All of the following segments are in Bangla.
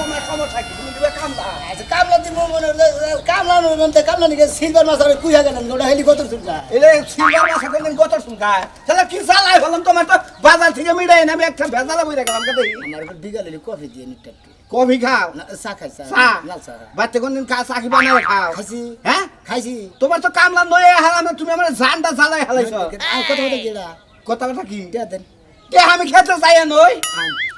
তোমার সমস্যা কি তুমি দিবে কামলা আচ্ছা কামলা দিব মনে কামলা নতে কামলা নিকে সিলভার মাছ আর কুইয়া গেলেন ওটা হেলি কত শুনকা এলে সিলভার মাছ কোনদিন কত শুনকায় তাহলে কি চালাই বললাম তোমার তো বাজার থেকে মিড়াই না আমি একটা ভেজালা বইরা গেলাম কে দেখি আমার একটু বিগালে কফি দিয়ে নিতে কফি খাও না চা খাই চা চা লাল চা বাচ্চা কোনদিন চা কি বানায় খাও খাইছি হ্যাঁ খাইছি তোমার তো কামলা নয়ে হারামে তুমি আমার জানটা জ্বালাই হালাইছো কত কত গেলা কথা কথা কি টিয়া দেন কে আমি খেতে চাই নই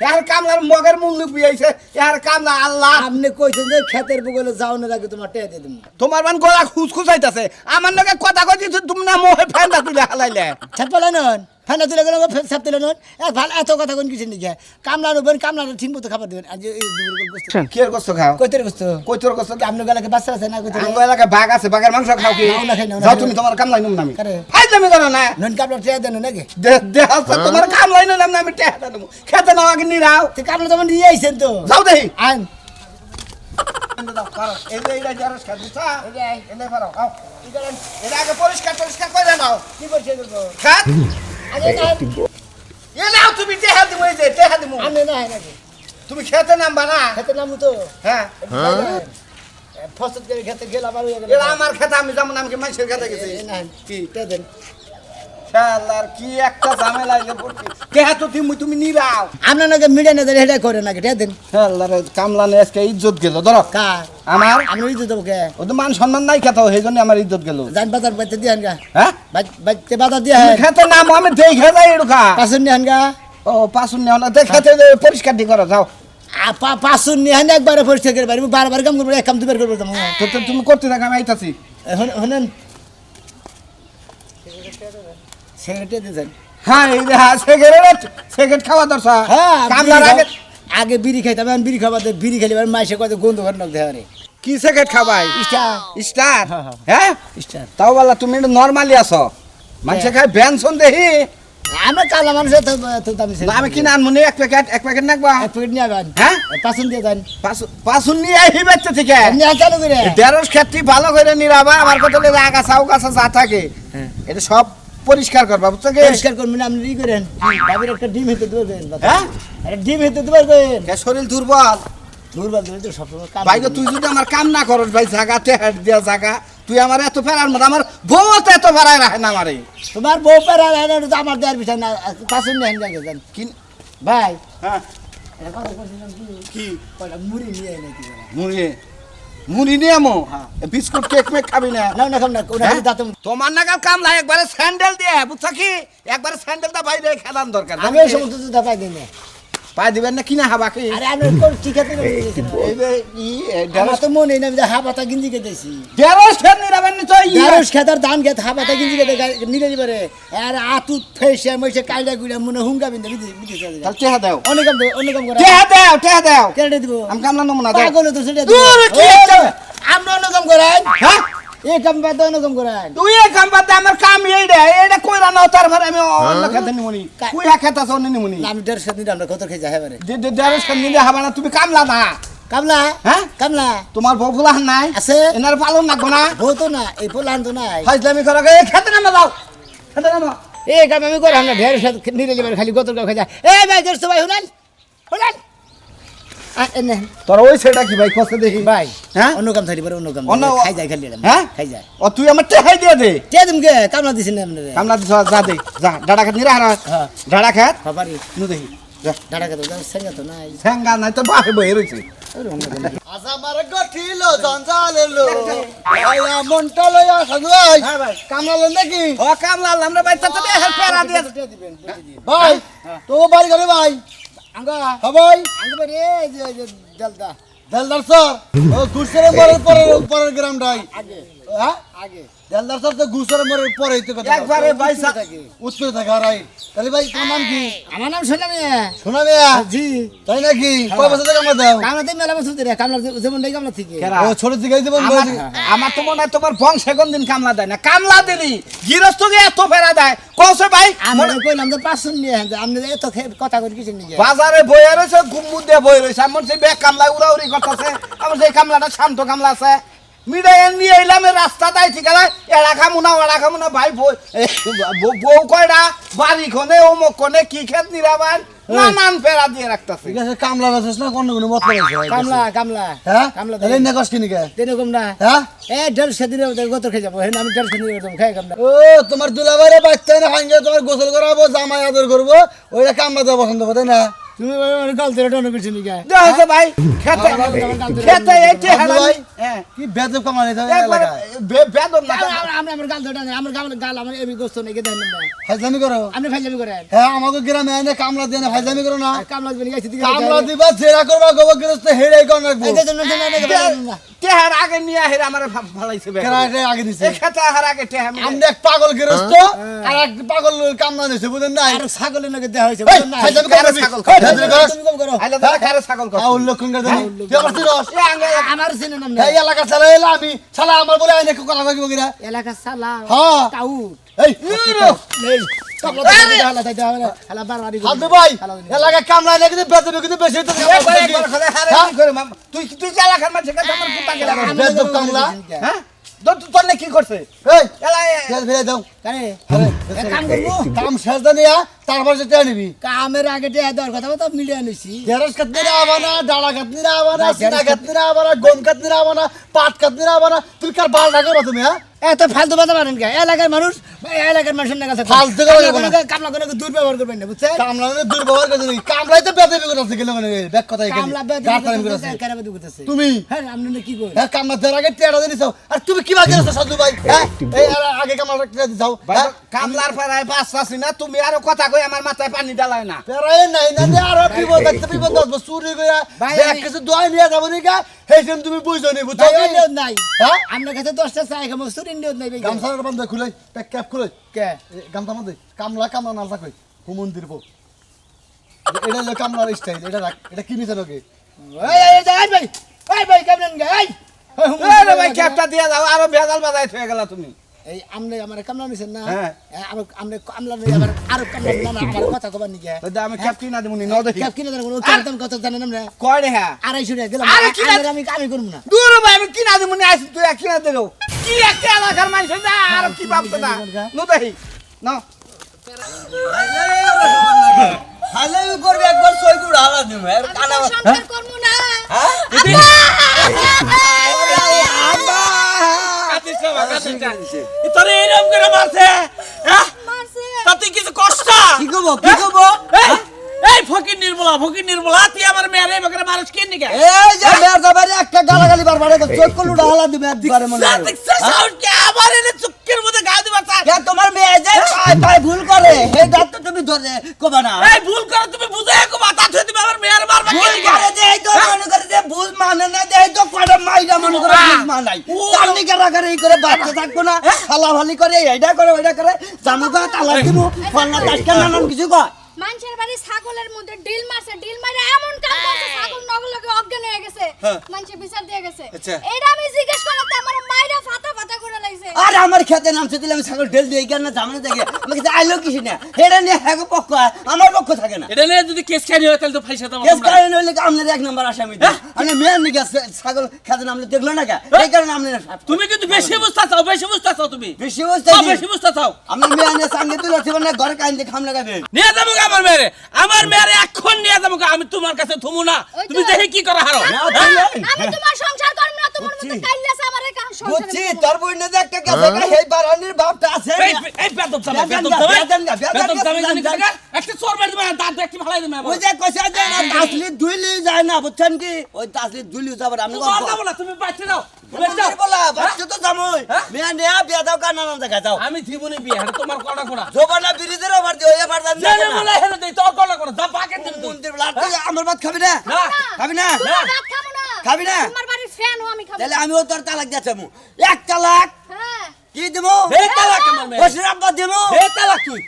এর কামলার মগের মূল্য বুঝাইছে এর কামলা আল্লাহ আপনি কইছেন যে ক্ষেতের বগলে যাও না আগে তোমার টিয়া দিয়ে দিন তোমার মান গলা খুসখুসাইতাছে আমার লগে কথা কইছিস তুমি না মোহে ফেন্দা তুলে হালাইলে ছাত পালা নন ফানা তুলে গেল ছাপ তুলে নন ভাল এত কথা কোন কিছু নিকে কামলা নবেন কামলা ঠিক মতো খাবার দিবেন আজ এই দুপুর গোস্ত কি এর গোস্ত খাও কইতের গোস্ত কইতর গোস্ত আপনি গলাকে বাচ্চা আছে না কইতে আঙ্গ এলাকায় বাঘ আছে বাঘের মাংস খাও কি নাও না খাই, নাও না যাও খাই। তুমি তোমার কামলাই নুম নামি কারে? ফাই তুমি জানো না নন কামলা টিয়া দেন নাকি দেহ তোমার কামলাই নুম নামি টেহা দেবো খেতে নাও আগে নিরাও তো কামলা তো নিয়ে আইছেন তো যাও দেহি আইন এই যে এইটা জরস খা দিছা এনে পারো আও এটা আগে পরিষ্কার করে নাও কি করছে তো খাত আগে না এ নাও তুমি টেহা দিমু এই যে টেহা দিমু আমি না নাকি তুমি খেতে নামবা না খেতে নামু তো হ্যাঁ ফসল করে খেতে গেলাম আর এরা আমার খেতে আমি যেমন আমি মানুষের খেতে গেছি কি টিয়া দেন শালার কি একটা ঝামেলা এসে পড়ছি টেহা তো তুমি নিরাও আপনার নাকি মিডিয়া না দেন এটা করে নাকি টিয়া দেন শালার কামলা নে আজকে ইজ্জত গেল ধরো কার আমার আমি ইজ্জত দেবো কে ও তো মান সম্মান নাই খেতে সেই জন্য আমার ইজ্জত গেল জান বাজার বাইতে দিয়ান গা হ্যাঁ বাইতে বাজার দিয়া তুমি হ্যাঁ খেতে নাম আমি দেখে যাই এরকা পাঁচুন নিহান গা ও পাশুন নেও না দেখাতে পরিষ্কার দি করো যাও পাঁচুন নিহান একবারে পরিষ্কার করে পারি বারবার কাম করবো এক কাম দুবার করবো তো তো তুমি করতে থাকো আমি আইতাছি হনেন সেক্রেটারি দিয়েছেন হ্যাঁ এই যে হ্যাঁ সেকেন্ড খাওয়া দরকার হ্যাঁ কামলার আগে আগে বিড়ি খাইতাম এখন বিড়ি খাবার বিড়ি খাইলে মাইসে কত গন্ধ ঘর নক দেওয়া রে কি সেকেন্ড খাবাই স্টার স্টার হ্যাঁ, হ্যাঁ স্টার তাও বলা তুমি নরমালি আছো মানুষে খায় বেনসন দেহি আমরা কালা মানুষ তো দামি না আমি কিনে আনমনি এক প্যাকেট নাকবা এক প্যাকেট নিয়ে যাবেন হ্যাঁ পাঁচুন দিয়ে যান পাশুন নিয়ে আহি বেচতে থেকে নিয়ে চালু করে দেড়শ ক্ষেত্রে ভালো করে নিরাবা আমার কত আগাছা উগাছা যা থাকে এটা সব পরিষ্কার করবা বুঝছো কি পরিষ্কার করবেন আপনি ই করেন বাবির একটা ডিম হেতে দেবেন হ্যাঁ একটা ডিম হেতে দেবেন করেন কে শরীর দুর্বল দুর্বল দিলে তো সবসময় কাম ভাই গো, তুই যদি আমার কাম না করস ভাই জায়গাতে হেড দিয়া জায়গা তুই আমার এত ফেরার মতো আমার বউ তো এত ফেরায় রাখে না আমারে তোমার বউ পেরা আমার দেওয়ার বিষয় না পাঁচুন নিয়ে যান যান কি ভাই হ্যাঁ এটা কথা বলছিলাম কি কয়টা মুড়ি নিয়ে এনে কি মুড়ি নিয়ে আমো বিস্কুট কেক মেক খাবি না না না খাম না ওটা হ্যাঁ? দাঁত তোমার নাগাল কামলা একবারে স্যান্ডেল দিয়ে বুঝছো কি একবারে স্যান্ডেলটা বাইরে খেলাম দরকার আমি এই সমস্ত জুতা পাই দিই না পাই দিবেন না কিনা হাবা কি আরে আমি কোন ঠিক আছে এই যে আমার তো মনে নেই যে হাবাতা গিঞ্জি কেটেছি দেড়শ খেত নিরাবেন নি তো দারুস খেতার ধান খেত হাবাতা গিঞ্জি কেটে নিলে যাবে আর আতু ফেসে মইছে কাইলা গুড়া মনে হুঙ্গা বিন্দা বিদি তাহলে টেহা দাও অনেক কাম করে টেহা দাও কেটে দিব আমি কামলা নমুনা দাও পাগল তো সেটা দূর, কি একটা? আমরা অন্য কাম করেন হ্যাঁ এই কাম বাদ অন্য কাম করেন তুই এই কাম বাদ দে, আমার কাম এইটা কইরা নাও তারপরে আমি অন্য খেতে নিমুনি কুই খেতে আছে অন্য নিমুনি আমি দেড় সাত দিন আমরা কত খেয়ে যাই এবারে দেড়শ খেত নিলে হবে না তুমি কামলা না কামলা হ্যাঁ কামলা তোমার বউ ফুলা নাই আছে এনার পালন লাগবো না বউ তো না এই পোলান তো নাই ফাইজলামি করো খেতে নামা যাও খেতে নামা এই কাম আমি করে আমরা ঢের সাথে নিলে যাবে খালি গতর খাই যায় এই ভাই দেড়শো ভাই শুনেন শুনেন এনে তোর ওই সেটা কি ভাই কষ্ট দেখি ভাই হ্যাঁ অন্য কাম থাকি পারে অন্য কাম অন্য খাই যায় খালি হ্যাঁ খাই যায় ও তুই আমার টেহাই দিয়ে দে কে তুমি কামলা দিছেন আপনারে কামলা দিছ যা দে যা ডাড়া খাত নিরা হারা হ্যাঁ ডাড়া খাত বাবারি নু দেখি যা দাঁড়া কে তো সেঙ্গা তো নাই ঠ্যাঙ্গা নাই তো বাহে বহে রইছে আজ আমার গঠিল জঞ্জাল এলো আয়া মনটা লইয়া সাজুই হ্যাঁ ভাই কামলালেন নাকি ও কামলা আমরা ভাই তো হেল্প করা দিয়ে ভাই তো বাড়ি করে ভাই আঙ্গা হ্যাঁ ভাই আঙ্গা বাড়ি এই যে জলদা দেলদার স্যার ও গুসরে পরের গ্রামটাই আগে হ্যাঁ আগে দেলদার স্যার তো গুসরে মরে পরে হইতে কথা একবারে পয়সা উত্তরে থাকা রাই তাহলে ভাই তোমার নাম কি আমার নাম শোনা মিয়া শোনা মিয়া জি তাই নাকি কয় বছর থেকে আমরা দাও কামলাতে মেলা বছর ধরে কামলা যেমন নেই কামলা থেকে ও ছোট থেকে জীবন আমার তো মনে হয় তোমার বংশে কোনদিন কামলা দেয় না কামলা দিলি গৃহস্থকে এত ফেরা দেয় কৌশে ভাই আমরা কইলাম তো পাঁচশো নিয়ে আপনি এত কথা করে কিছু নিয়ে বাজারে বয়ে রয়েছে গুম্বু দিয়ে বয়ে রয়েছে আমার সেই ব্যাগ কামলা উড়াউড়ি করতেছে আমার সেই কামলাটা শান্ত কামলা আছে মিডাই নিয়ে এলাম রাস্তা দায় ঠিক আছে এড়া খামু না ভাই বউ কয়টা বাড়ি খনে অমুক কোনে কি খেত নিরাবান নানান ফেরা দিয়ে রাখতেছে ঠিক আছে কামলা বেচছ না কোন কোন মতলব আছে কামলা কামলা হ্যাঁ কামলা তাহলে না কষ্ট কি কে এরকম না হ্যাঁ দেড় সেদিনে গত খেয়ে যাবো হ্যাঁ আমি দেড় সেদিনে খাই কামলা ও তোমার দুলাভাইরে বাচ্চা না ভাঙ্গে তোমার গোসল করাবো জামাই আদর করবো ওইটা কামলা দেওয়া পছন্দ করে না তুমি গলতে টন করছি নিকা দেখো ভাই খেতে খেতে এইতে আব্দুল ভাই, হ্যাঁ কি বেদব কামানি থাকে একবার এলাকায় বেদম না আমার গাল ধরে আমার গাল আমার এমনি গোস্ত নেই দেন না ফাইজলামি করো আপনি ফাইলামি করেন হ্যাঁ আমাকে গ্রামে এনে কামলা দিয়ে না ফাইজলামি করো না কামলা দিবেন গাইছি দিকে কামলা দিবা জেরা করবা গোবর গৃহস্থ হেড়াই কোন রাখবো এই জন্য না টেহার আগে নিয়ে আহের আমার ভালাইছে বে কেরা এটা আগে দিছে এই খেতে আহার আগে টেহা আমরা এক পাগল গৃহস্থ আর এক পাগল কামলা দিছে বুঝেন না আর ছাগলের নাকি দেওয়া হয়েছে এই, বুঝলেন না ফাইজলামি কারে করবি? ছাগল এই, খায়? ফাইজলামি করস? তুমি কম করো আইলা দাদা খারে ছাগল কর উল্লেখ করে দেন তুই করছিস এ আঙ্গে আমার চিনে নাম এই এলাকা চালা এলা আমি চালা আমার বলে আইনে কথা কইব কিনা এলাকা সালা হ্যাঁ টাউট এই নেই কামলা হালা তাই দাও হালা বারবারই হাদু ভাই এলাকা কামলা এনে কিন্তু বেদব কিন্তু বেশি তো একবার একবার করে হারে কি করে মাম তুই তুই চালা খার মাঝে কথা আমার কুত্তা গেলা বেদব কামলা হ্যাঁ তোর কি করছে এই এলা তেল ফেলে দাও কানে আরে কাম করবো কাম শেষ দানিয়া তারপর যেটা নিবি কামের আগে দেওয়ার কথা তো মিলিয়ে নিছি ঢেঁড়স কাটনিরা আবানা ডালা কাটনিরা আবানা সিনা কাটনিরা আবানা গম কাটনিরা আবানা পাট কাটনিরা আবানা তুমি কার বাল রাখো তুমি হ্যাঁ এত ফালতু কথা পারেন কে এলাকার মানুষ এলাকার মানুষের কাছে ফালতু কথা বলবো না। কামলা করে দুর্ব্যবহার করবেন না বুঝছেন কামলা মানে দুর্ব্যবহার করছে নাকি কামলাই তো বেদবি করতে গেল মানে ব্যাক কথা এখানে কামলা গাছ টাইম করছে কেন বেদু করতেছে তুমি হ্যাঁ আপনি কি করেন হ্যাঁ কামলা ধর আগে টেড়া দিনিস আর তুমি কি বাকি আছো সাধু ভাই হ্যাঁ এই আগে কামলা রাখতে যাও হ্যাঁ কামলার পাড়ায় বাসতাছি না তুমি আরো কথা কই আমার মাথায় পানি ডালায় না পেরাই নাই না দে আর বিপদ একটা বিপদ আসবে চুরি কইরা ভাই, ব্যাগ কিছু দোয়া নিয়ে যাবো নিকা হেইছেন তুমি বুঝছো নি বুঝছো টাকা নিয়ত নাই হ্যাঁ আপনার কাছে 10টা চাই খামো সুরিন নিয়ত নাই বেগে গামছার বন্ধ খুলে প্যাক ক্যাপ খুলে কে গামছা মধ্যে কামলা কামলা নালতা কই হুমন্দির পো এটা হলো কামলার স্টাইল এটা রাখ এটা কি নিছে লোকে এই ভাই কেমন গে এই আরে ভাই ক্যাপটা দিয়ে দাও আরো ভেজাল বাজাই হয়ে গেল তুমি এই আমনে আমার কামলা নিছেন না হ্যাঁ। আমার আমনে কামলা নিয়ে আবার আরো কামলা না আমার কথা কবার নি গে দাদা আমি ক্যাপ কিনা দেবনি ন দেখি কিনে দেন কোন কেমন কত জানেন না কয় রে হ্যাঁ 250 টাকা দিলাম আরে কিনা- আমি করব না দূর ভাই আমি কিনা দেবনি আইছি তুই কিনা দেবো কি একটা এলাকার মানুষ যা আর কি ভাবতে না ন দেখি না হালে করবে একবার সই করে হালা দিমু আর কানা সংসার করবো না তোরে এরকম করে মারছে হ্যাঁ মারছে তাতে কিছু কষ্ট কি করব কি করব এই ফকির নির্মলা তুই আমার মেয়ের বকরে মানুষ কে নিকে এই যে মেয়ের দাবারে একটা গালাগালি বারবার চোখ কলুটা হালা দিবে একবারে মনে হয় সাউন্ড কে আবার এনে চুক্কির মধ্যে গা দিবা চাই কে তোমার মেয়ে যে পায় পায় ভুল করে সেই দাঁত তো তুমি ধরে কোবা না এই ভুল করে তুমি বুঝে একো মাথা ধুই তুমি আমার মেয়ের মারবা কে ভুল নিকে করে যে এই তো মনে করে যে ভুল মানে না যে এই তো কয়টা মাইরা মনে করে ভুল মানাই তামনি কেরা করে এই করে বাচ্চা থাকবো না হালাহালি করে এইটা করে ওইটা করে জামুকা তালা দিমু ফলনা টাটকা নানান কিছু কয় মানুষের বাড়ি ছাগলের মধ্যে ডিল মারছে ডিল মারে এমন কাম করছে ছাগল নগলকে অজ্ঞান হয়ে গেছে মানুষে বিচার দিয়ে গেছে এটা আমি জিজ্ঞেস করতে আমার মাইরা ফাটা ফাটা করে লাগছে আর আমার খেতে নামছে দিলে আমি ছাগল ঢেল দিয়ে কেন জামানে দেখে আমাকে আইলো কিছু না হেডা নিয়ে হ্যাঁ পক্ষ হয়, আমার পক্ষ থাকে না এটা নিয়ে যদি কেস খাই হয় তাহলে তো ফাইসা দাও কেস কারণ হইলে আপনার এক নম্বর আসামি আমি মেয়ের নিকে ছাগল খেতে নামলে দেখলো না কে এই কারণে আপনি তুমি কিন্তু বেশি বুঝতা চাও তুমি বেশি বলতে বেশি বুঝতা চাও আমি মেয়ে নিয়ে সঙ্গে তুলে উঠতে না ঘরে কাইন্দে খাম লাগাবে নিয়ে যাবো আমার মেয়েরে এখন নিয়ে যাবো আমি তোমার কাছে থুমু না ওই তো। তুমি দেখে কি করা হারো আমি তোমার সংসার করব না তোমার মতো কাইল্লাছে আমারে কাম বুঝছি সংসার তোর বইনে যে একটা কাছে এই বারানির ভাবটা আছে এই বেদব জামাই একটা চোর বাড়ি দিবা দাঁত দেখতে ভালাই দিবা ওই যে কইছে যে না তাসলি দুইলি যায় না বুঝছেন কি ওই তাসলি দুইলি যাবার আমি তুমি বাইতে দাও বলা বাচ্চা তো জামই মেয়ে নিয়ে বিয়া দাও কানা না দেখা যাও আমি জীবনে বিয়ে হারে তোমার কড়া কড়া জোবানা ব্রিজের ওভার দিয়ে এবার দাম জানে বলে হেরে দেই তোর কড়া কড়া যা পাকে দিন তুই মন্দির বলা তুই আমার ভাত খাবি না না খাবি না তোমার ভাত খাবো না খাবি না? তোমার বাড়ির ফ্যান আমি খাবো তাহলে আমিও তোর তালাক দিয়েছি এক তালাক হ্যাঁ কি দেবো হে তালাক আমার মেয়ে বসির আব্বা দেবো হে তালাক তুই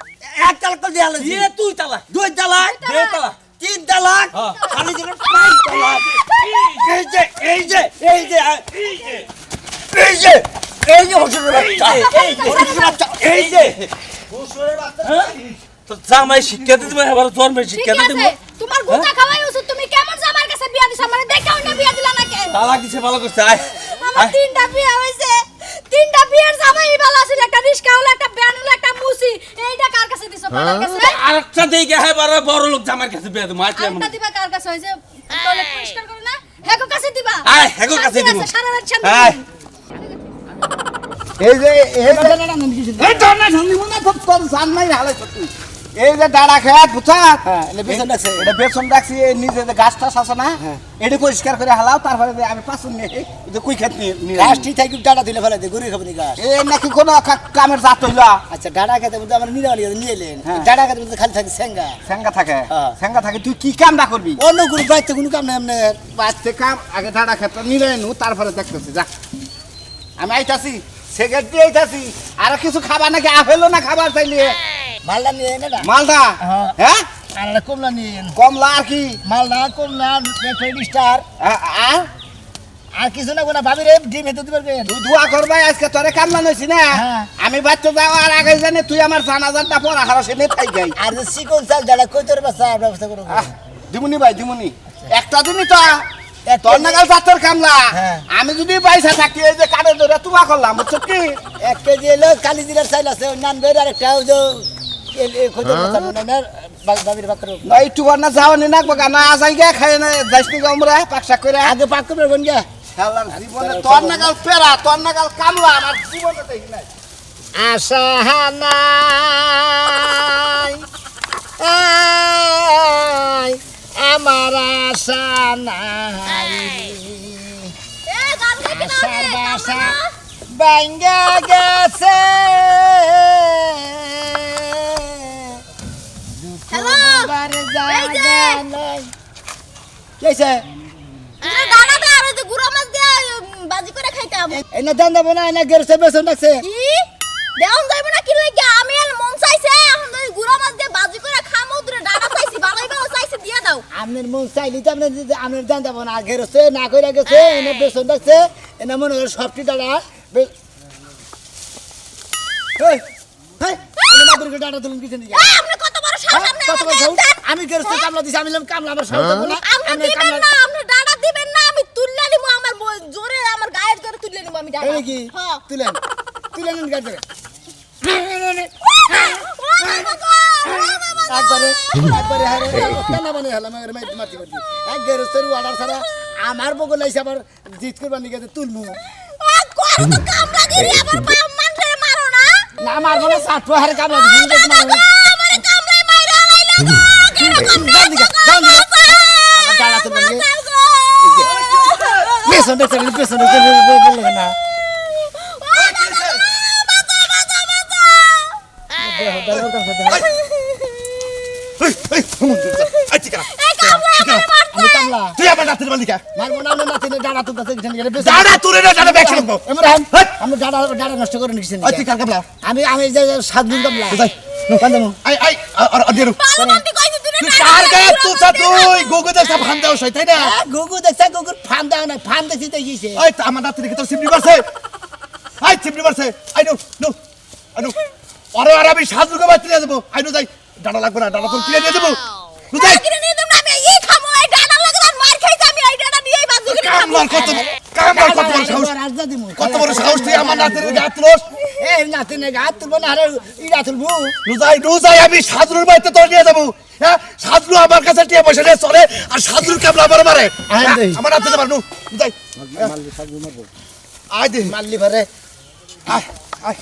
এক তালাক তো দিয়ে আলাছি হে তুই তালাক দুই তালাক হে তালাক তিন তালাক হ্যাঁ। খালি দিলে পাঁচ তালাক এই যে এই যে এই যে এই যে এই যে হসুরের বাচ্চা এই যে হসুরের বাচ্চা এই যে হসুরের বাচ্চা তো জামাই শিক্ষা দিতে এবার তোর মেয়ে ঠিক শিক্ষা দিতে আছে তোমার গুতা খাওয়াই উচিত তুমি কেমন জামার কাছে বিয়া দিছ মানে দেখাও না বিয়া দিলা না কেন তালাক দিছে ভালো করছে আয় আমার তিনটা বিয়া হইছে তিনটা বিয়ের জামাই ভালো ছিল, একটা রিস্কা হলো, একটা ব্যান হলো, একটা মুসি। এইটা কার কাছে দিছো? ফাদার কাছে? আরেকটা দিকে হ্যাঁ বড় লোক জামার কাছে বিয়ে দেবো আজকে আরেকটা দিবা কার কাছে? হইছে টয়লেট পরিষ্কার করো না, হেগো কাছে দিবা। আয়, হেগোর কাছে শান্তি দিব। আছে, সারা রাত শান্তি আয়। নেই। এই যে ডানা নন কিছু এই ডানা ঝান্ডি মনে তো তোর জান নাই হালাই তুই এই যে ডাড়া খেত বুঝা হ্যাঁ, এটা বেসন রাখছে। এটা বেসন রাখছি এই নিজে যে গাছ টাছ আছে না এটা পরিষ্কার করে হালাও তারপরে যে আমি পাঁচন নিয়ে এই যে কুই খেত নিয়ে গাছ ঠিক থাকি ডাটা দিলে ফেলে দে গরু খাবনি গাছ এই নাকি কোনো কামের জাত হইল আচ্ছা ডাটা খেতে মধ্যে আমরা নিরালি নিয়ে এলেন হ্যাঁ। ডাটা খেতে মধ্যে খালি থাকে সেঙ্গা স্যাঙ্গা থাকে হ্যাঁ। স্যাঙ্গা থাকে তুই কি কামটা করবি অন্য কোনো বাড়িতে কোনো কাম নাই আপনার বাঁচতে কাম আগে ডাড়া খেত নিলে নু তারপরে দেখতেছি যা আমি আইতাছি সেকেন্ড দিয়ে আইতাছি আর কিছু খাবার নাকি আপেলও না খাবার চাইলে মালদা নিয়ে এনে না মালদা হ্যাঁ। হ্যাঁ আর একটা কমলা নিয়ে এন। কমলা আর কি মালদা কমলা স্টার আর আর কিছু না কোনো ভাবি রে ডিম হেতে দিবার কেন তুই দোয়া করবাই আজকে তোরে কামলা নইছি না হ্যাঁ। আমি বাচ্চা যাওয়ার আগে জানি তুই আমার জানাজারটা পড়া হারাসে নে থাই যাই আর যে চিকন চাল ডাটা কই তোর ব্যবস্থা করো দিমুনি ভাই দিমুনি একটা দিনই তো একটা তোর নাগাল জাতের কামলা হ্যাঁ। আমি যদি পয়সা থাকি এই যে কাঠে ধরে তুয়া করলাম বুঝছো কি 1 কেজি এলো কালি দিলার চাইল আছে নান বের আর একটা ওই যে কই তোর ব্যবস্থা না ভাবির বাকর না একটু না যাওয়ানি না গানা আজাই গে খাই না যাইসনি গমরা পাকশাক করে আগে পাক করবে বন গা খেলার জীবনে তোর নাগাল পেরা তোর নাগাল কামলা আমার জীবনে দেখি নাই আশা নাই আমার আশা নাই এ গান গাইতে না আশার রে, বাসা কামলা। ভাঙ্গা গেছে হ্যালো, বারে এই যে। জায়গা নাই কেছে এটা দানা দে আর ওই যে গুঁড়ো মাছ দিয়ে বাজি করে খাইতাম। এনে দান দেব না এনে গেরছে বেসন রাখছে কি দেওন যাইব না কি লইগা? আমি আর মন চাইছে এখন ওই গুঁড়ো মাছ দিয়ে বাজি করে খামো, দূরে ডানা চাইছি, ভালোই ভালো চাইছে, দিয়ে দাও। আপনার মন চাইলি তো আপনার দান দেব না গেরছে না কইরা গেছে এনে বেসন রাখছে এনে মনে করে সবটি দাঁড়া ডাটা তুলুন কিছু নিয়ে এই, আপনি কত বড় সাহস, আপনি কত আমাকে বড় সাহস? দেন। আমি গেরস্তে কামলা দিছি আমি বললাম কামলা আমার সাহস দেবো না আপনি আমি দিবেন কামলা না, আপনি ডানা দিবেন না, আমি তুললে নিবো, আমার জোরে আমার গায়ের জোরে তুললে নিবো আমি ডানা। এই কি হ্যাঁ। তুলেন তুলেন গাছ ও বাবা গো, ও বাবা গো। একবারে একবারে হারে কেন মানে হলাম আমার মাটি মাটি এক গেরস্তের অর্ডার ছাড়া আমার বগল আইসা আবার জিত করবার নিয়ে গেছে তুলমু ও করো তো কামলাগিরি, আবার মানুষের মারো না। না মারবো না সাত হারে কামলা দিছি আমারে কামড়ায় মাইরা লাইলো গো, কিরকম যান দিকে যান দিকে আমার ডাড়া তুলবেন পেছন দেখছেন পেছন বললে না আমি কামলা তুই আমার নাতির মালিকা মারবো না আমরা নাতিনে ডাড়া তুলতে দাদা তুলে না দাদা ব্যাগ রাখবো ইমরান আমি ডাড়া ডাড়া নষ্ট করে নিছি তুই কার কামলা আমি আমি যে সাত দিন কামলা যাই কান্দামু আই আই আর আদিরু পালনটি কইছি তুই তুই কার গায়ে তুলছা তুই গোগো দেশা ভান দাও সই তাই না গুগু দেখছা গুগুর ফান দাও না ফান দেখছি তো গিয়েছে ওই তো আমার নাতির কি তোর সিমনি মারছে আই সিমনি মারছে I know no I know আরে আর আমি সাজুকে বাদ দিয়ে দেবো আই নো যাই ডানা লাগবে না ডানা তোর কিনে দিয়ে দেবো তুই যাই কিনে নিয়ে দেব না, আমি এই খামো, এই ডানা লাগে আর মার খাইতে আমি এই ডানা দিয়েই বাজি করে খামো। কামলার কত বড় সাহস রাজদা দিমু কত বড় সাহস তুই আমার নাতির গায়ে তুলস এই নাতিনে গাত তুলবো না আরে ইরা তুলবো নুজাই আমি সাজুর বাড়িতে তোর নিয়ে যাবো হ্যাঁ সাজু আমার কাছে টিয়া পয়সা নিয়ে চলে আর সাজুর কামলা আমার মারে আমার নাতিতে মারনু নুজাই আয় দে মারলি পারে আয় আয়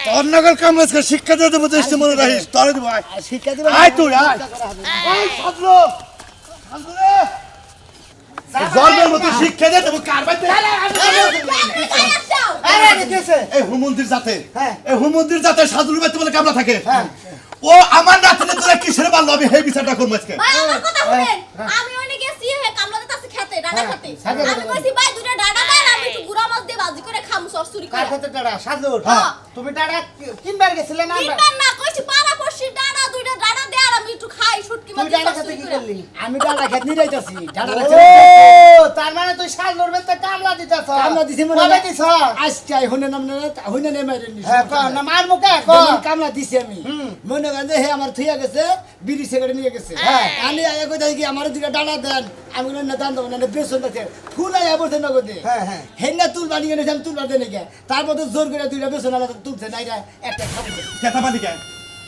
তোর নগর কামলাজকে শিক্ষা দিয়ে দেবো তো ইচ্ছে মনে রাখিস তোরে দেবো আয় শিক্ষা দিবা আয় তুই আয় আয় সাজু সাজু রে জন্মের মতো শিক্ষা দিয়ে দেবো কার বাড়িতে এই হুমন্দির জাতে এই হুমন্দির জাতে সাজুর বাড়িতে বলে কামলা থাকে ও আমার নাতিনে তোরা কিসের মারলো আমি সেই বিচারটা করবো আজকে ভাই আমার কথা শুনেন, আমি ওইনে গেছি হে কামলাতে তাছে খেতে ডানা খেতে। আমি কইছি ভাই দুইটা ডানা দেন, আমি একটু গুঁড়া মাছ দিয়ে বাজি করে খামু সরসুরি করে। কার ক্ষেত্রে ডাড়া সাজুর হ্যাঁ। তুমি ডাড়া কিনবার গেছিলে না কিনবেন না, কইছি পাড়া পড়শি ডানা দুইটা ডানা দে আর আমি একটু খাই শুটকি মাছ দিয়ে সরসুরি করে। আমি ডাড়া খেত নিয়ে যাইতাছি ডাড়া ও তার মানে তুই শাল ধরবেন তো কামলা দিতেছ কামলা দিছি মনে কবে দিছ আজকে হুনে নাম না হুনে নে মাইরে নিছি হ্যাঁ কর না মার মুখে যখন কর কামলা দিছি আমি মনে করেন যে হে আমার থুইয়া গেছে বিড়ি সিগারেট নিয়ে গেছে হ্যাঁ। আমি আয়া কই কি আমার দিকে ডানা দেন আমি বললাম না দান দেবো না বেসন আছে ফুলাই আবর্তে নগদে হ্যাঁ, হ্যাঁ। হেন্না তুল বানিয়ে এনেছি আমি তুল বানিয়ে নিয়ে তারপর তো জোর করে দুইটা বেসন আলাদা তুলছে না এটা একটা খাবো কেতা বালি কে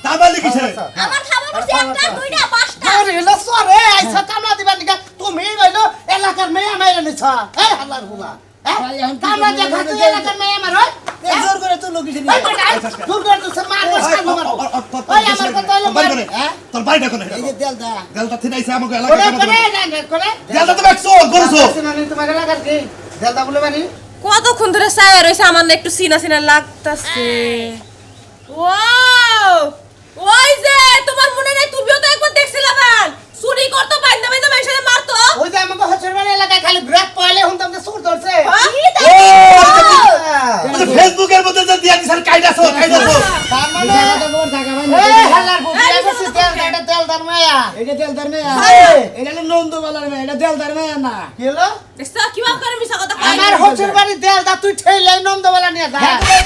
তা বালি কিসে আমার খাবার বসে একটা দুইটা পাঁচটা আরে এলো সরে আইছা কামলা দিবা নিকা তুমি হইলো এলাকার মেয়ে মাইরা নিছ এই আল্লাহর হুলা ভাই, এখন কি কামলা করবো? দেখা তুই এলাকার মেয়ে আমার হয় জোর করে তুলো কিছু এই নিয়ে বেটা দূর করে তুই মারবো শাল মারবো ওই আমার কথা হলো বাড়ি হ্যাঁ তোর বাড়িটা কোনে এই যে তেল দা দেলটা থিনাইছে আমাকে কোনে এলাকা কোনে কোনে দেলটা তো একশো গরুছো তোমার এলাকার কি দেলদা বলে বাড়ি কতক্ষণ ধরে ছায়া রয়েছে আমার না একটু সিনা সিনা লাগতাছে ওয়াও ওই যে তোমার মনে নাই তুমিও তো একবার দেখছিলা ভাই চুরি করতো বাইন্দা বাইন্দা মানুষের মারতো ওই যে আমাকে হচ্ছে মানে এলাকায় খালি ব্রেক পয়লে হুন তুমি সুর ধরছে ফেসবুকের মধ্যে যে দিয়া দিছেন কাইদাছো তার মানে তোমার টাকা ভাই এই হালার বুদ্ধি আছে তেল দার মায়া এটা তেল দার মেয়া এটা হলো নন্দবালার মেয়া এটা তেল দার মেয়া না কি হলো দেখছো কিভাবে করে মিছা কথা কয় আমার হচ্ছে বাড়ি তেল দা তুই ঠেলে নন্দবালা নিয়ে যা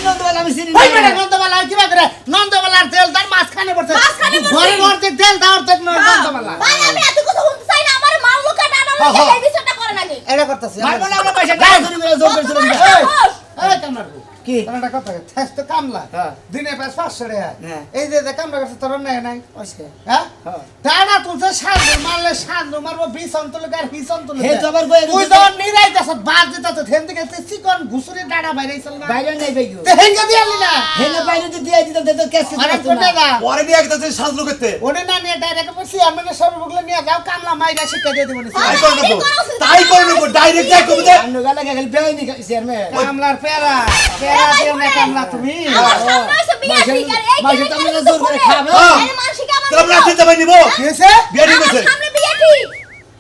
নন্দবালা আমি চিনি ওই বেটা নন্দবালা কিবা করে নন্দবালার তেল দার মাঝখানে পড়ছে মাঝখানে পড়ছে? ঘরে ঘরে তেল দাও তো নন্দবালা ভাই আমি এত কথা শুনতে চাই না আমার মারলো কাটা না এই বিষয়টা করে নাকি এটা করতেছি মারবো না আমরা পয়সা টাকা চুরি করে জোর করেছিলাম এই কামড়াবো কি? তোর একটা কথা ঠেস তো কামলা হ্যাঁ। দিনে প্রায় 500 টাকা হ্যাঁ। এই যে কামলা করছে তোর নাই পয়সা হ্যাঁ হ্যাঁ। টানা তুলছে সান্দু মারলে সান্দু মারবো বিছন তুলে আর বিছন তুলে হে তো আবার কয়ে তুই গেছে- তো নিরাইতেছ বাদ দিতেছ থেন থেকে চিকন ঘুষুরি ডাড়া বাইরেছিল না বাইরে নাই ভাইগো তে হেঙ্গে দিয়ালি না হেনে বাইরে তো দিয়ে দিতাম তো কেস আরে কিছু কোনে না পরে নিয়ে একদা সাজলো করতে ওনে না নিয়ে ডাইরেক্ট বসি আমি সর্বগুলো নিয়ে যাও কামলা মাইরা শিক্ষা দিয়ে দেবো তাই করে নেবো ডাইরেক্ট যাই কবিতা আমরা গালা খালি বেই নি শেয়ার মে কামলার পেরা পেরা দিও না কামলা তুমি আমার সামনে এসে বিয়া ঠিক আর এই মাসে তো আমরা জোর করে খাবে আরে মানসিকে আমার তোমরা রাতে যাবে নিবো কি হয়েছে বিয়ে ঠিক আমার আছে সামনে বিয়া ঠিক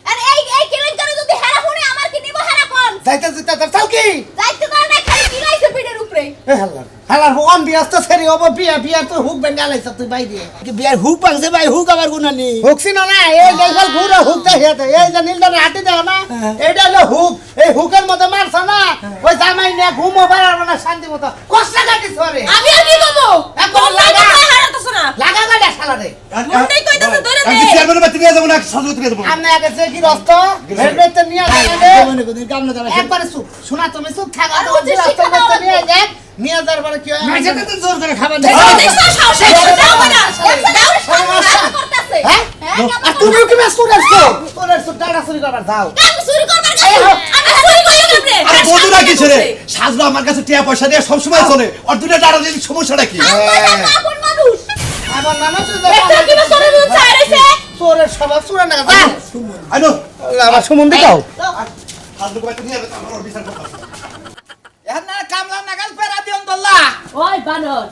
আর এই কেলেঙ্কারি যদি হেরা শুনে আমার কি নিব হেরা কোন যাইতে যেতে তার চাও কি যাইতে পারে না খালি কিলাইছে পিঠের উপরে এ হাল্লার হাল্লার ওম বিয়াস্ত সেরি ওব বিয়া বিয়া তো হুক বেঙ্গালাইছ তুই বাই দিয়ে বিয়ার হুক পাংছে ভাই হুক আবার গুনানি হুকছি না না এই দেখল ঘুরে হুকটা হেতে এই যে নীলটা হাঁটি দাও না এইটা হলো হুক এই হুকের মধ্যে মারছ না ওই জামাই নিয়ে ঘুমো পারবে না শান্তি মতো কষ্ট কাটিস রে আমি আর কি করবো এখন তোমরা তো লাগা। কয় হারাতেছ না লাগা গাড়ি শালা রে মনটাই কইতাছে ধরে আমি দে চেয়ারম্যানের বাড়িতে নিয়ে যাবো না সাজলো নিয়ে যাবো আমনে আগে যে কি রস্ত হেলমেট নিয়ে যাবে মনে করি কামনা তারা একবারে চুপ শোনা তুমি চুপ থাকা আর তো হচ্ছে রাস্তা শিক্ষা রাস্তা দেওয়া নিয়ে যাক নিয়ে যাওয়ার পরে কি হয় মাঝে তো জোর করে খাবার দেখছো সাহস আছে দাও না করতেছে হ্যাঁ আর তুমিও কি ব্যস্ত রাখছো তোর সুটাটা চুরি করবার যাও আমি চুরি করবার গেছি আমি চুরি করি না আরে বন্ধুরা কিসে রে সাজলো আমার কাছে টিয়া পয়সা দিয়ে সবসময় চলে আর দুটো টাকা দিলে সমস্যাটা কি আপন মানুষ আমার নানা তো দেখছো কি বা সরে মুখ ছাইরেছে তোরের স্বভাব চুরা না যা আইনো আবার সুমন্দি কাও সাজলো বাড়িতে নিয়ে যাবে আমার বিচার করতে এখন না কামলা নাগাল পেরা দিওন দল্লা ওই বানর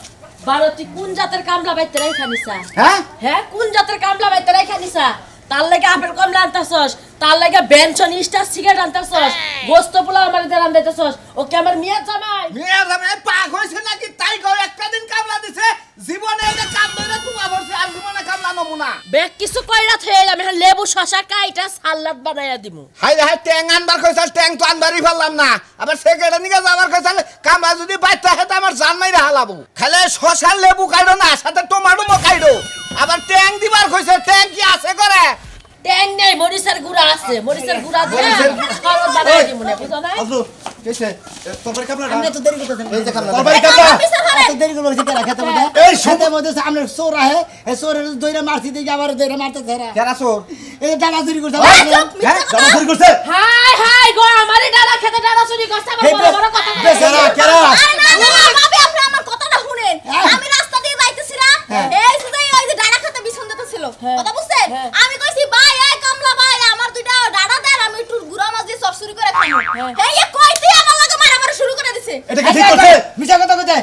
বানর তুই কোন জাতের কামলা বাইতে রাইখা নিছা হ্যাঁ হ্যাঁ কোন জাতের কামলা বাইতে রাইখা নিছা তার লাগে আপেল কমলা আনতাছস তার লাগে বেনসন স্টার সিগারেট আনতাছস গোস্ত পোলা আমার দিয়ে রান্দাইতাছস ওকে আমার মিয়া জামাই মেয়ে জামাই পাক হইছে নাকি তাই কও একটা দিন কামলা দিছে জীবনে এটা কাম ধরে তোমা বলছে আর জীবনে কামলা নমুনা বেক কিছু কইরা থইল আমি এখন লেবু শশা কাইটা সালাদ বানাইয়া দিমু হাই হাই ট্যাং আনবার কইছাল ট্যাং তো আনবারই ফেললাম না আবার সেকেন্ড নিকে যাবার কইছাল কামলা যদি বাইতে হেতে আমার জান মাইরা হালাবো খালে শশার লেবু কাইডো না সাথে টমেটো মো কাইডো আবার ট্যাং দিবার কইছে ট্যাং কি আছে করে ট্যাং নাই মরিচের গুড়া আছে মরিচের গুড়া দিয়ে সালাদ বানাইয়া দিমু না বুঝো না সাজলো কিসে তোর বাড়ি কামলা আমরা তো দেরি করতেছেন এই যে কামলা তোর বাড়ি কামলা এত দেরি করে বসে কেরা খেতে মধ্যে এই খেতে মধ্যে আমরা চোর আহে এই চোরের দইরা মারছি দিকে আবার দইরা মারতে ধরা কেরা চোর এই ডালা চুরি করতে হ্যাঁ জামা চুরি করছে হাই হাই গো আমারে ডালা খেতে ডালা চুরি করছে আমার বড় বড় কথা বলে। কেরা কেরা আরে না না ভাবি আপনি আমার কথাটা শুনেন আমি রাস্তা দিয়ে যাইতেছিলাম এই সুদাই ওই যে ডাড়া খেতে বিছন দিতেছিল কথা বুঝছেন আমি কইছি ভাই এই কামলা ভাই আমার দুইটা ডাড়া দেন আমি একটু গুড়া মাছ দিয়ে চপ চুরি করে খাবো এই কইতে আমার লাগে মারামারি শুরু করে দিছে এটা কি ঠিক করছে মিছা কথা কইতে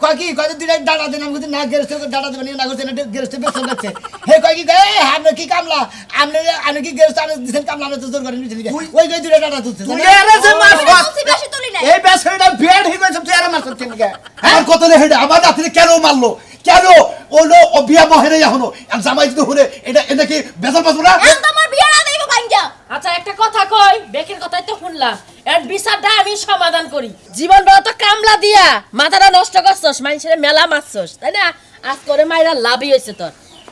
কয় কি কয় দুইটা ডালা দেন আমি কইতে না গেরস্তে ডালা দেবেন না কইতে না গেরস্তে বেতন যাচ্ছে হে কয় কি এই আপনি কি কামলা আপনি কি গেরস্তে আনে দিছেন কামলা আপনি তো জোর করে নিছেন ওই কই দুইটা ডালা তুলছে তুই এরে যে মাছ বেশি বেশি তুলি নাই এই বেসটা বেড হই গেছে তুই এরে মাছ কেন গে আমার কত রে হেডে আমার রাত্রে কেন মারলো কেন ওলো অবিয়া মহেরে এখনো আর জামাই যদি হলে এটা কি বেজাল পাবো না এখন তো আমার বিয়ে না দেব ভাঙ্গা আচ্ছা একটা কথা কই বেকের কথাই তো শুনলাম এর বিচারটা আমি সমাধান করি জীবন বড় তো কামলা দিয়া মাথাটা নষ্ট করছস মানুষের মেলা মারছস তাই না আজ করে মাইরা লাভই হয়েছে তোর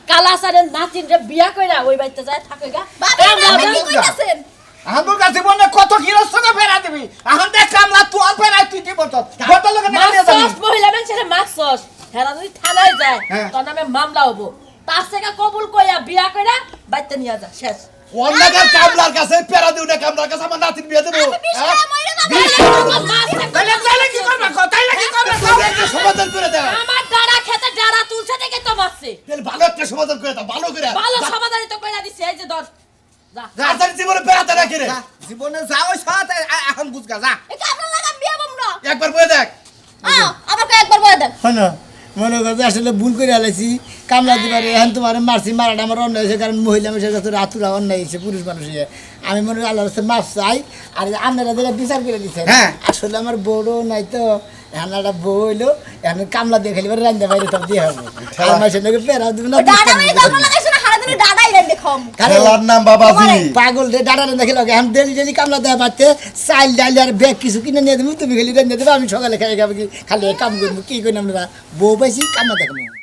কালাসারের নাতিনরে বিয়া কইরা ওই বাড়িতে যায় থাকে গা ভাবি আপনি কি কইতাছেন আমার কাছে মনে কত গৃহস্থকে ফেরা দিবি এখন দেখ কামলা তোর ফেরাই তুই দিব তো কত লোকে নিয়ে যাবি মারছস মহিলা মানুষের মারছস হেরা যদি থানায় যায় হ্যাঁ। তোর নামে মামলা হবো তার থেকে কবুল কইয়া বিয়া কইরা বাড়িতে নিয়ে যা শেষ অন্যকার কামলার কাছে পেরা দিও না কামলার কাছে আমার নাতির বিয়ে দেবো আমি বিষ খাইয়া মইরা যাবো তাইলে কি করবে তাইলে কি করবে একটা সমাধান করে দাও আমার ডাড়া খেতে ডাড়া তুলছে দেখে তো মারছে তাহলে ভালো একটা সমাধান করে দাও ভালো করে ভালো সমাধানই তো কইরা দিছে এই যে ধর যা আর জীবনে পেরাতে রাখি রে যা, জীবনে যা ওই সাথে এখন বুঝগা যা এই কামলা লাগা বিয়া বমরা একবার বয়ে দেখ আমাকে একবার বলে দেন শোনো মনে করছে আসলে ভুল করে আলাইছি কামলা দিবারে এখন তোমার মারছি মারাটা আমার অন্যায় হয়েছে কারণ মহিলা মানুষের কাছে রাতুরা অন্যায় হয়েছে পুরুষ মানুষের আমি মনে করি আল্লাহর কাছে মাফ চাই আর আপনারা যেটা বিচার করে দিচ্ছেন হ্যাঁ। আসলে আমার বড় নাই তো এখন একটা বউ হইলো এখন কামলা দিয়ে খেলি রান্না বাইরে সব দিয়ে হবে আর মাসের নাকি পেরা দেবে না ডাডা মানে কামলা লাগাইছ না হারা দিনে ডাডাই রেন দেখম খেলার নাম বাবাজি পাগল রে ডাটা রান্না খেলো এখন ডেলি ডেলি কামলা দেওয়া পাচ্ছে চাল ডাল আর ব্যাগ কিছু কিনে নিয়ে দেবো তুমি খেলি রান্না দেবো আমি সকালে খাই খাবো কি খালি কাম করবো কি করি আমরা বউ পাইছি কামলা দেখবো